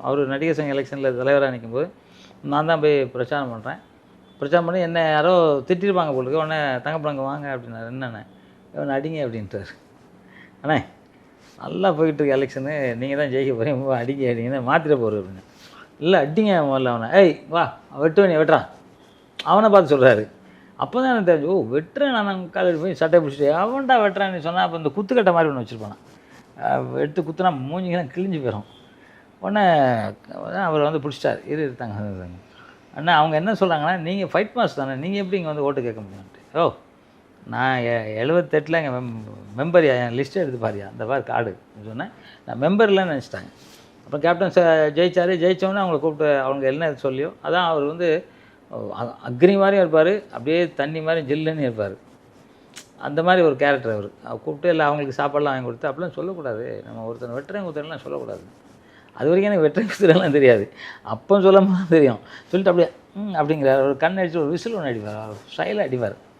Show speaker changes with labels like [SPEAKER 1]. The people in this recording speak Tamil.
[SPEAKER 1] அவர் நடிகர் சங்க எலெக்ஷனில் தலைவராக நிற்கும்போது நான் தான் போய் பிரச்சாரம் பண்ணுறேன். பிரச்சாரம் பண்ணி என்ன யாரோ திட்டிருப்பாங்க போலுக்கு. உடனே தங்கப்பழங்க வாங்க அப்படின்னாரு. என்னண்ணே இவன் அடிங்க அப்படின்ட்டார். அண்ணே நல்லா போய்கிட்டு எலெக்ஷனு, நீங்கள் தான் ஜெயிக்க போகிறீங்க, அடிங்க அடிங்கன்னா மாற்றிட போகிற அப்படின்னு. இல்லை அடிங்க முதல்ல அவனை, ஏய் வா வெட்டுவேன் நீ வெட்டுறான், அவனை பார்த்து சொல்கிறாரு. அப்போ தான் எனக்கு தெரிஞ்சு, ஓ வெட்டுறேன். நான் காலேஜ் போய் சட்டை பிடிச்சிட்டு அவன்டா வெட்டுறான்னு சொன்னால் அப்போ இந்த குத்துக்கட்டை மாதிரி ஒன்று வச்சுருப்பான். எடுத்து குத்துனா மூஞ்சிங்கெல்லாம் கிழிஞ்சு போயிடும். உடனே அவர் வந்து பிடிச்சிட்டார். இருத்தாங்க அண்ணா அவங்க என்ன சொல்கிறாங்கன்னா, நீங்கள் ஃபைட் மாஸ்டர் தானே, நீங்கள் எப்படி இங்கே வந்து ஓட்டு கேட்க முடியும்ட்டு. ஓ நான் 78 எங்கள் மெம்பர் என் லிஸ்ட்டை எடுத்து பாரியா, அந்த பார் கார்டு சொன்னேன். நான் மெம்பர் இல்லைன்னு நினச்சிட்டாங்க. அப்புறம் கேப்டன் ஜெயிச்சார். ஜெயித்தோன்னே அவங்கள கூப்பிட்டு அவங்க என்ன சொல்லியோ அதான். அவர் வந்து அக்னி மாதிரியும் இருப்பார், அப்படியே தண்ணி மாதிரி ஜில்லுன்னு இருப்பார். அந்த மாதிரி ஒரு கேரக்டர் அவர். கூப்பிட்டு இல்லை அவங்களுக்கு சாப்பாடெலாம் வாங்கி கொடுத்து அப்படிலாம் சொல்லக்கூடாது. நம்ம ஒருத்தர் வெட்டுறேன் குத்துறேன்லாம் சொல்லக்கூடாது. அது வரைக்கும் எனக்கு வெட்டுறேன் குத்துறேன்லாம் தெரியாது. அப்போ சொல்லும் போது தெரியும். சொல்லிட்டு அப்படியே அப்படிங்கிறார். ஒரு கண் அடிச்சு ஒரு விசில் ஒன்று அடிப்பார், ஸ்டைலாக அடிப்பார்.